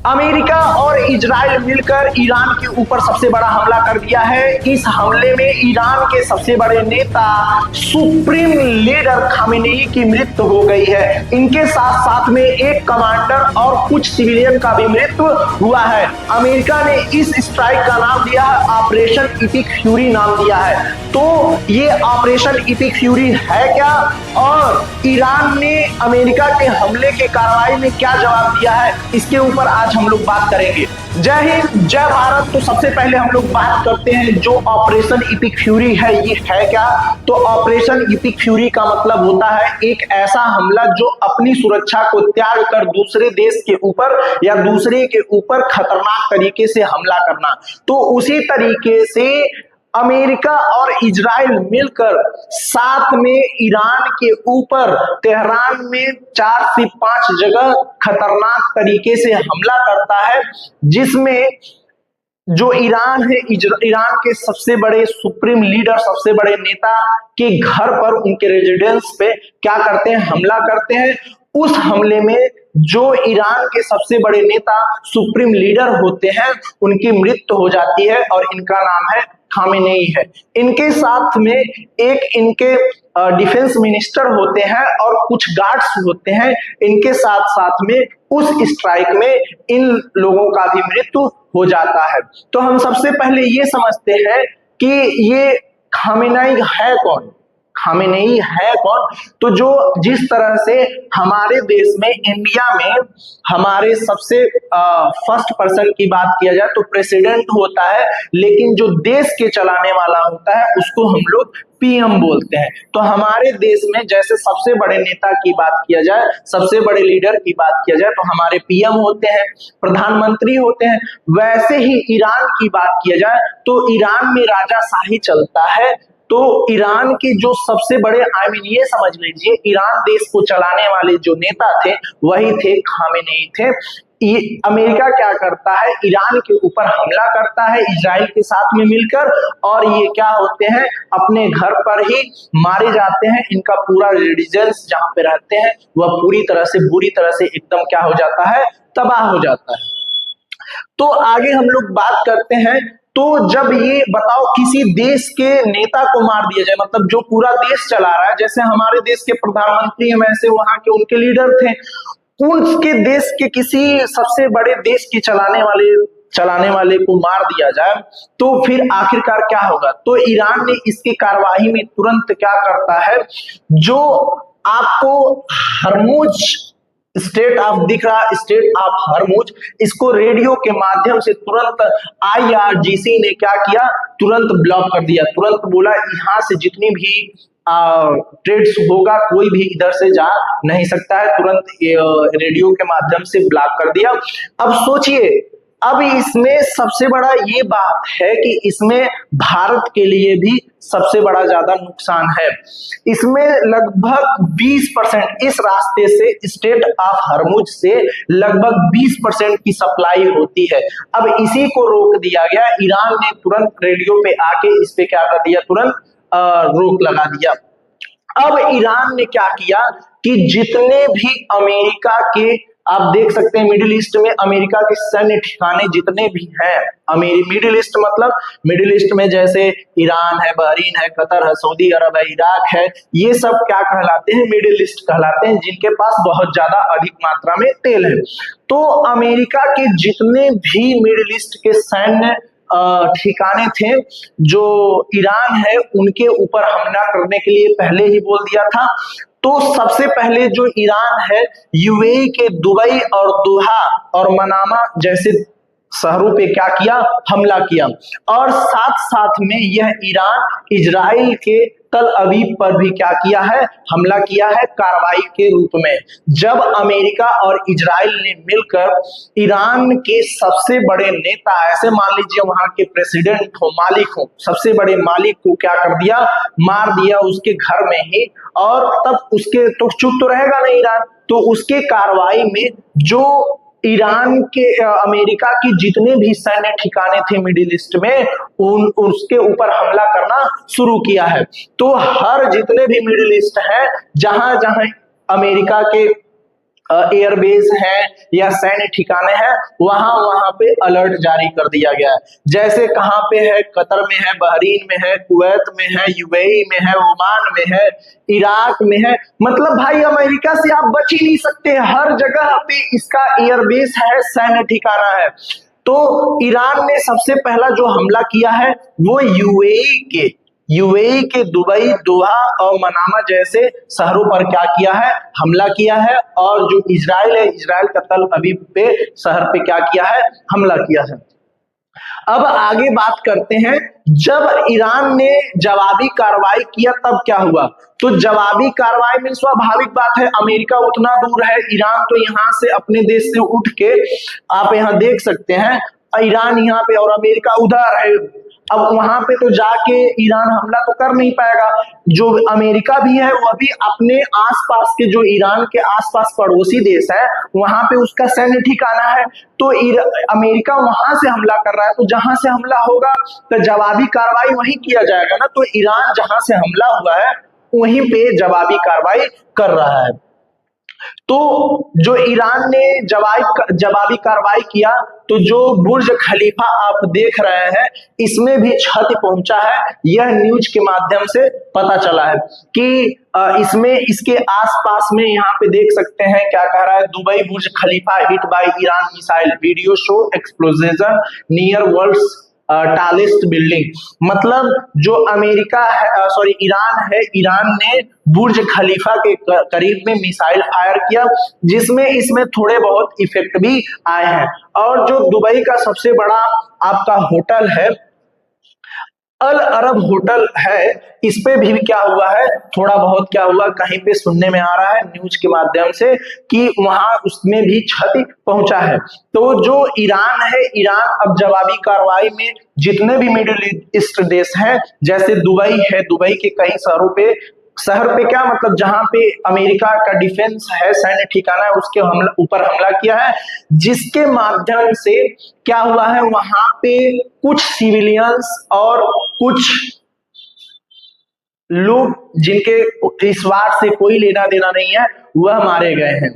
America और Israel मिलकर Iran के ऊपर सबसे बड़ा हमला कर दिया है। इस हमले में ईरान के सबसे बड़े नेता सुप्रीम लीडर खामेनेई की मृत्यु हो गई है। इनके साथ साथ में एक कमांडर और कुछ सिविलियन का भी मृत्यु हुआ है। अमेरिका ने इस स्ट्राइक का नाम दिया है ऑपरेशन इपिक फ्यूरी नाम दिया है। तो ये ऑपरेशन इपिक फ्यूरी है क्या, और ईरान ने अमेरिका के हमले के कार्रवाई में क्या जवाब दिया है, इसके ऊपर आज हम लोग बात करेंगे। जय हिंद, जय भारत। तो सबसे पहले हम लोग बात करते हैं जो ऑपरेशन इपिक फ्यूरी है, ये है क्या। तो ऑपरेशन इपिक फ्यूरी का मतलब होता है एक ऐसा हमला जो अपनी सुरक्षा को त्याग कर दूसरे देश के ऊपर या दूसरे के ऊपर खतरनाक तरीके से हमला करना। तो उसी तरीके से अमेरिका और इजराइल मिलकर साथ में ईरान के ऊपर तेहरान में 4 से 5 जगह खतरनाक तरीके से हमला करता है, जिसमें जो ईरान है, ईरान के सबसे बड़े सुप्रीम लीडर, सबसे बड़े नेता के घर पर, उनके रेजिडेंस पे क्या करते हैं, हमला करते हैं। उस हमले में जो ईरान के सबसे बड़े नेता सुप्रीम लीडर होते हैं उनकी मृत्यु हो जाती है और इनका नाम है खामेनेई है। इनके साथ में एक इनके डिफेंस मिनिस्टर होते हैं और कुछ गार्ड्स होते हैं। इनके साथ साथ में उस स्ट्राइक में इन लोगों का भी मृत्यु हो जाता है। तो हम सबसे पहले ये समझते हैं कि ये खामेनेई है कौन, खामेनेई है कौन। तो जो जिस तरह से हमारे देश में, इंडिया में हमारे सबसे फर्स्ट पर्सन की बात किया जाए तो प्रेसिडेंट होता है, लेकिन जो देश के चलाने वाला होता है उसको हम लोग पीएम बोलते हैं। तो हमारे देश में जैसे सबसे बड़े नेता की बात किया जाए, सबसे बड़े लीडर की बात किया जाए तो हमारे पीएम होते हैं, प्रधानमंत्री होते हैं। वैसे ही ईरान की बात किया जाए तो ईरान में राजाशाही चलता है। तो ईरान के जो सबसे बड़े, ये समझ लीजिए, ईरान देश को चलाने वाले जो नेता थे वही थे खामेनेई थे। ये अमेरिका क्या करता है, ईरान के ऊपर हमला करता है इजराइल के साथ में मिलकर, और ये क्या होते हैं, अपने घर पर ही मारे जाते हैं। इनका पूरा रेजिडेंस जहां पे रहते हैं वह पूरी तरह से, बुरी तरह से एकदम क्या हो जाता है, तबाह हो जाता है। तो आगे हम लोग बात करते हैं। तो जब ये बताओ किसी देश के नेता को मार दिया जाए, मतलब जो पूरा देश चला रहा है, जैसे हमारे देश के प्रधानमंत्री हैं वैसे वहां के उनके लीडर थे, उनके देश के किसी सबसे बड़े देश की चलाने वाले को मार दिया जाए तो फिर आखिरकार क्या होगा। तो ईरान ने इसकी कार्यवाही में तुरंत क्या करता है, जो आपको हरमुज स्टेट ऑफ दिख रहा, स्टेट ऑफ हरमुज, इसको रेडियो के माध्यम से तुरंत आईआरजीसी ने क्या किया, तुरंत ब्लॉक कर दिया। तुरंत बोला यहाँ से जितनी भी ट्रेड्स होगा कोई भी इधर से जा नहीं सकता है। तुरंत रेडियो के माध्यम से ब्लॉक कर दिया। अब सोचिए, अब इसमें सबसे बड़ा ये बात है कि इसमें भारत के लिए भी सबसे बड़ा ज्यादा नुकसान है। इसमें लगभग 20%, इस रास्ते से, स्टेट ऑफ हरमुज से लगभग 20% की सप्लाई होती है। अब इसी को रोक दिया गया। ईरान ने तुरंत रेडियो पे आके इस पे क्या कर दिया, तुरंत रोक लगा दिया। अब ईरान ने क्या किया कि जितने भी अमेरिका के, आप देख सकते हैं मिडिल ईस्ट में अमेरिका के सैन्य ठिकाने जितने भी हैं, मिडिल ईस्ट मतलब मिडिल ईस्ट में जैसे ईरान है, बहरीन है, कतर है, सऊदी अरब है, इराक है, ये सब क्या कहलाते हैं, मिडिल ईस्ट कहलाते हैं, जिनके पास बहुत ज्यादा अधिक मात्रा में तेल है। तो अमेरिका के जितने भी मिडिल ईस्ट के सैन्य ठिकाने थे जो ईरान है उनके ऊपर हमला करने के लिए पहले ही बोल दिया था। तो सबसे पहले जो ईरान है, यूएई के दुबई और दोहा और मनामा जैसे शहरों पे क्या किया, हमला किया। और साथ साथ में यह ईरान इजराइल के तल अवीव पर भी क्या किया है, हमला किया है कार्रवाई के रूप में। जब अमेरिका और इजराइल ने मिलकर ईरान के सबसे बड़े नेता, ऐसे मान लीजिए वहां के प्रेसिडेंट हो, मालिक हो, सबसे बड़े मालिक को क्या कर दिया, मार दिया उसके घर में ही। और तब उसके तो चुप तो रहेगा नहीं ईरान, तो उसके कार्रवाई में जो ईरान के, अमेरिका की जितने भी सैन्य ठिकाने थे मिडिल ईस्ट में, उसके ऊपर हमला करना शुरू किया है। तो हर जितने भी मिडिल ईस्ट है, जहां जहां अमेरिका के एयरबेस है या सैन्य ठिकाने हैं, वहां पे अलर्ट जारी कर दिया गया है। जैसे कहां पे है, कतर में है, बहरीन में है, कुवैत में है, यूएई में है, ओमान में है, इराक में है। मतलब भाई अमेरिका से आप बच ही नहीं सकते, हर जगह पे इसका एयरबेस है, सैन्य ठिकाना है। तो ईरान ने सबसे पहला जो हमला किया है वो यूएई के दुबई, दोहा और मनामा जैसे शहरों पर क्या किया है, हमला किया है। और जो इजराइल है, इजराइल का तल अवीव पे शहर पे क्या किया है, हमला किया है। अब आगे बात करते हैं, जब ईरान ने जवाबी कार्रवाई किया तब क्या हुआ। तो जवाबी कार्रवाई में स्वाभाविक बात है, अमेरिका उतना दूर है, ईरान तो यहाँ से अपने देश से उठ के, आप यहाँ देख सकते हैं, ईरान यहाँ पे और अमेरिका उधर है। अब वहां पे तो जाके ईरान हमला तो कर नहीं पाएगा। जो अमेरिका भी है वह भी अपने आसपास के, जो ईरान के आसपास पड़ोसी देश है, वहां पे उसका सैन्य ठिकाना है। तो अमेरिका वहां से हमला कर रहा है, तो जहां से हमला होगा तो जवाबी कार्रवाई वहीं किया जाएगा ना। तो ईरान जहां से हमला हुआ है वहीं पे जवाबी कार्रवाई कर रहा है। तो जो ईरान ने जवाबी कार्रवाई किया, तो जो बुर्ज खलीफा आप देख रहे हैं इसमें भी क्षति पहुंचा है। यह न्यूज के माध्यम से पता चला है कि इसमें, इसके आसपास में यहाँ पे देख सकते हैं क्या कह रहा है, Dubai Burj Khalifa hit by Iran missile, video show explosion near world's tallest building. मतलब जो अमेरिका है, सॉरी ईरान है, ईरान ने बुर्ज खलीफा के करीब में मिसाइल फायर किया, जिसमें इसमें थोड़े बहुत इफेक्ट भी आए हैं। और जो दुबई का सबसे बड़ा आपका होटल है, अल अरब होटल है, इस पे भी क्या हुआ है, थोड़ा बहुत क्या हुआ, कहीं पे सुनने में आ रहा है न्यूज के माध्यम से कि वहां उसमें भी क्षति पहुंचा है। तो जो ईरान है, ईरान अब जवाबी कार्रवाई में जितने भी मिडिल ईस्ट देश हैं, जैसे दुबई है, दुबई के कई शहर पे क्या मतलब जहां पे अमेरिका का डिफेंस है, सैन्य ठिकाना है, उसके ऊपर हमला किया है, जिसके माध्यम से क्या हुआ है, वहां पे कुछ सिविलियंस और कुछ लोग जिनके इस वार से कोई लेना देना नहीं है, वह मारे गए हैं।